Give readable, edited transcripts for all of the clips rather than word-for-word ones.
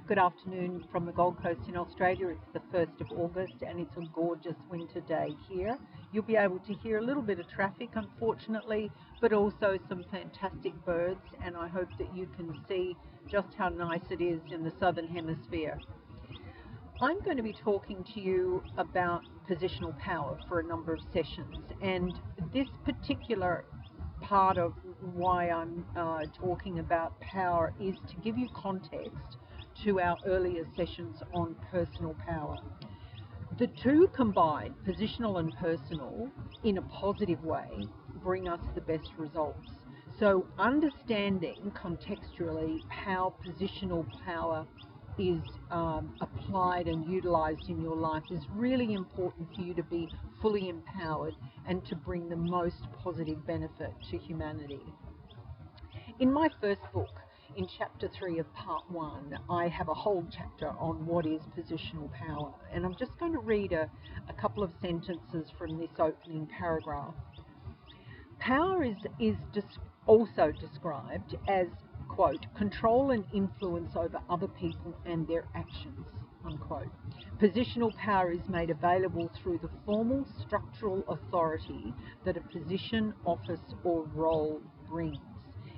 Good afternoon from the Gold Coast in Australia. It's the 1st of August and it's a gorgeous winter day here. You'll be able to hear a little bit of traffic, unfortunately, but also some fantastic birds, and I hope that you can see just how nice it is in the Southern Hemisphere. I'm going to be talking to you about positional power for a number of sessions, and this particular part of why I'm talking about power is to give you context to our earlier sessions on personal power. The two combined, positional and personal, in a positive way, bring us the best results. So understanding contextually how positional power is applied and utilized in your life is really important for you to be fully empowered and to bring the most positive benefit to humanity. In my first book, in chapter 3 of part 1, I have a whole chapter on what is positional power, and I'm just going to read a couple of sentences from this opening paragraph. Power is also described as, quote, control and influence over other people and their actions, unquote. Positional power is made available through the formal structural authority that a position, office, or role brings.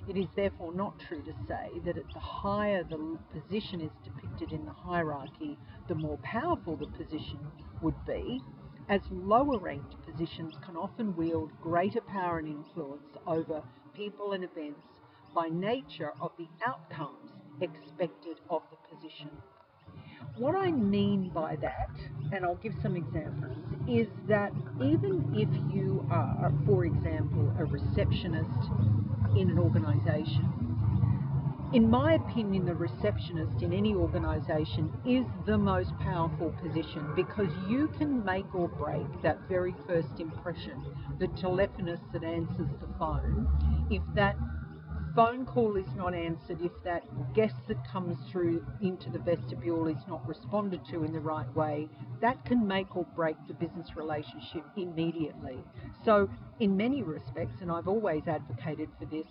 It is therefore not true to say that the higher the position is depicted in the hierarchy, the more powerful the position would be, as lower ranked positions can often wield greater power and influence over people and events by nature of the outcomes expected of the position. What I mean by that, and I'll give some examples, is that even if you are, for example, a receptionist in an organisation, in my opinion, the receptionist in any organisation is the most powerful position, because you can make or break that very first impression, the telephonist that answers the phone. If that phone call is not answered, if that guest that comes through into the vestibule is not responded to in the right way, that can make or break the business relationship immediately. So in many respects, and I've always advocated for this,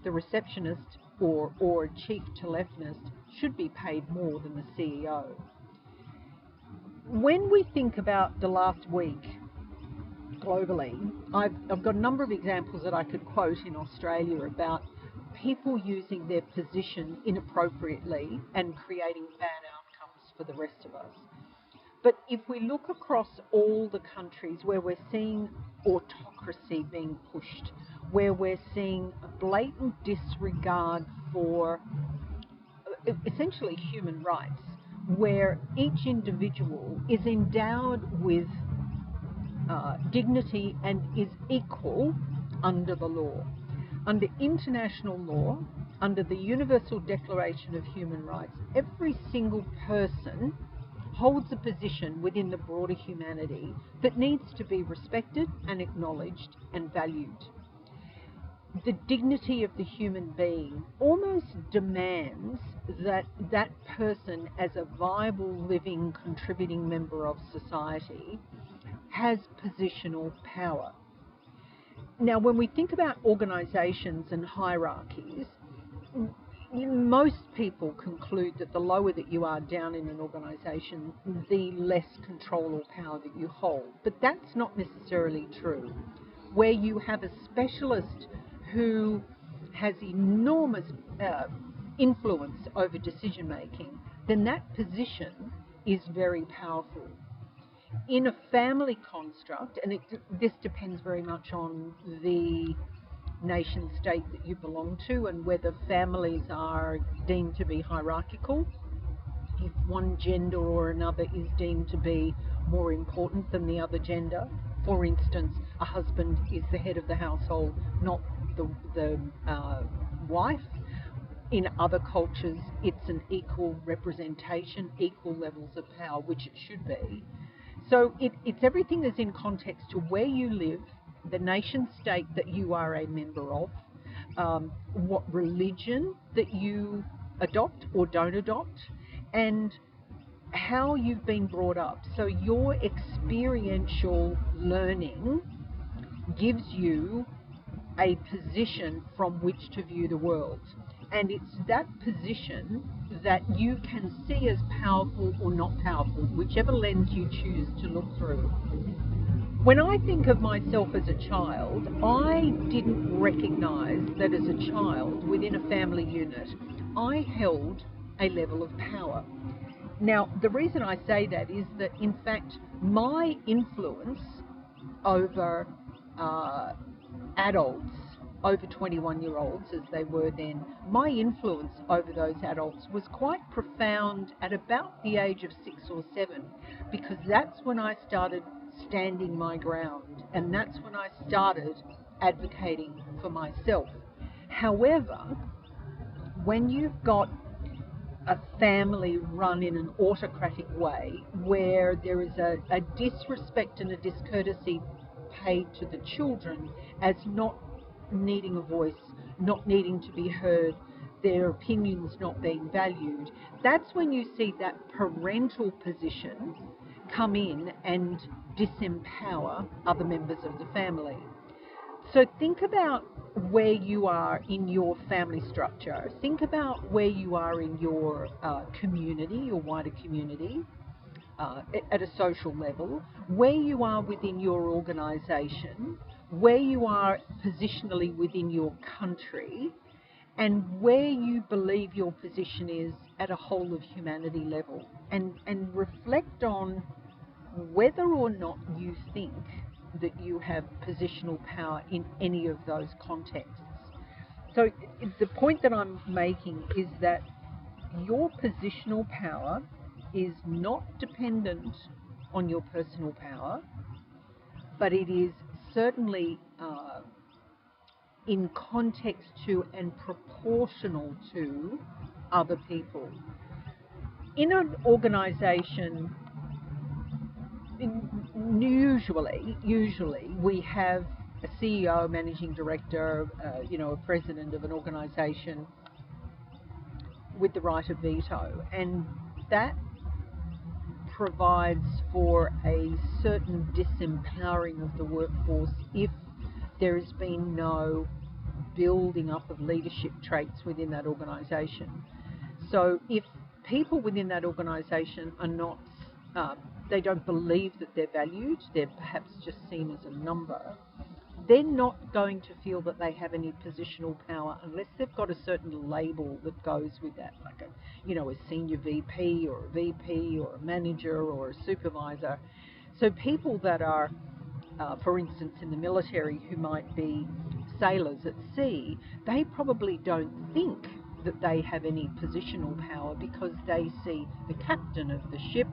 the receptionist or chief telephonist should be paid more than the CEO. When we think about the last week globally, I've got a number of examples that I could quote in Australia about people using their position inappropriately and creating bad outcomes for the rest of us. But if we look across all the countries where we're seeing autocracy being pushed, where we're seeing a blatant disregard for essentially human rights, where each individual is endowed with dignity and is equal under the law. Under international law, under the Universal Declaration of Human Rights, every single person holds a position within the broader humanity that needs to be respected and acknowledged and valued. The dignity of the human being almost demands that that person, as a viable, living, contributing member of society, has positional power. Now, when we think about organisations and hierarchies, most people conclude that the lower that you are down in an organisation, the less control or power that you hold. But that's not necessarily true. Where you have a specialist who has enormous influence over decision making, then that position is very powerful. In a family construct, and this depends very much on the nation state that you belong to and whether families are deemed to be hierarchical, if one gender or another is deemed to be more important than the other gender. For instance, a husband is the head of the household, not the wife. In other cultures, it's an equal representation, equal levels of power, which it should be. So it's everything that's in context to where you live, the nation state that you are a member of, what religion that you adopt or don't adopt, and how you've been brought up. So your experiential learning gives you a position from which to view the world. And it's that position that you can see as powerful or not powerful, whichever lens you choose to look through. When I think of myself as a child, I didn't recognise that as a child within a family unit, I held a level of power. Now, the reason I say that is that, in fact, my influence over adults, over 21-year-olds as they were then, my influence over those adults was quite profound at about the age of 6 or 7, because that's when I started standing my ground, and that's when I started advocating for myself. However, when you've got a family run in an autocratic way, where there is a disrespect and a discourtesy paid to the children as not needing a voice, not needing to be heard, their opinions not being valued, that's when you see that parental position come in and disempower other members of the family. So think about where you are in your family structure. Think about where you are in your community, your wider community, at a social level, where you are within your organisation, where you are positionally within your country, and where you believe your position is at a whole of humanity level. And reflect on whether or not you think that you have positional power in any of those contexts. So the point that I'm making is that your positional power is not dependent on your personal power, but it is certainly in context to and proportional to other people. In an organisation, usually we have a CEO, managing director, a president of an organisation with the right of veto, and that provides for a certain disempowering of the workforce if there has been no building up of leadership traits within that organisation. So if people within that organisation are not, they don't believe that they're valued, they're perhaps just seen as a number, they're not going to feel that they have any positional power unless they've got a certain label that goes with that, like a senior VP or a VP or a manager or a supervisor. So people that are, for instance, in the military, who might be sailors at sea, they probably don't think that they have any positional power because they see the captain of the ship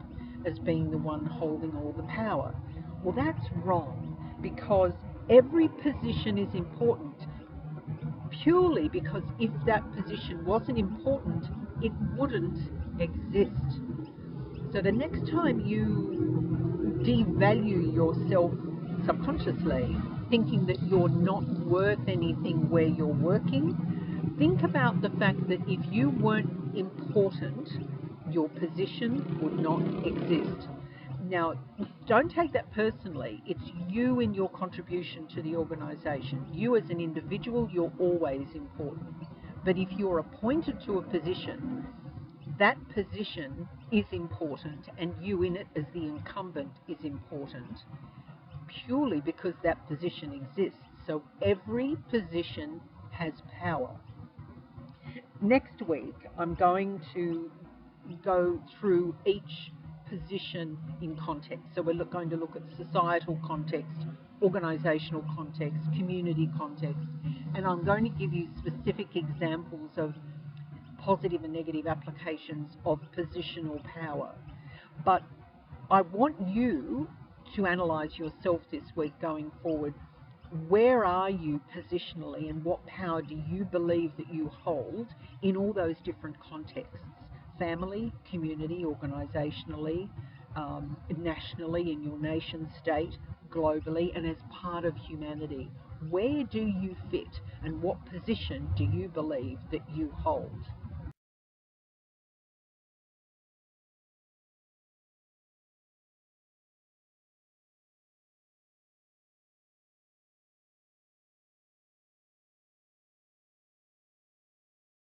as being the one holding all the power. Well, that's wrong, because every position is important, purely because if that position wasn't important, it wouldn't exist. So the next time you devalue yourself subconsciously, thinking that you're not worth anything where you're working, think about the fact that if you weren't important, your position would not exist. Now, don't take that personally. It's you and your contribution to the organisation. You as an individual, you're always important. But if you're appointed to a position, that position is important, and you in it as the incumbent is important, purely because that position exists. So every position has power. Next week, I'm going to go through each position in context. So we're going to look at societal context, organisational context, community context, and I'm going to give you specific examples of positive and negative applications of positional power. But I want you to analyse yourself this week going forward. Where are you positionally, and what power do you believe that you hold in all those different contexts? Family, community, organisationally, nationally, in your nation state, globally, and as part of humanity. Where do you fit, and what position do you believe that you hold?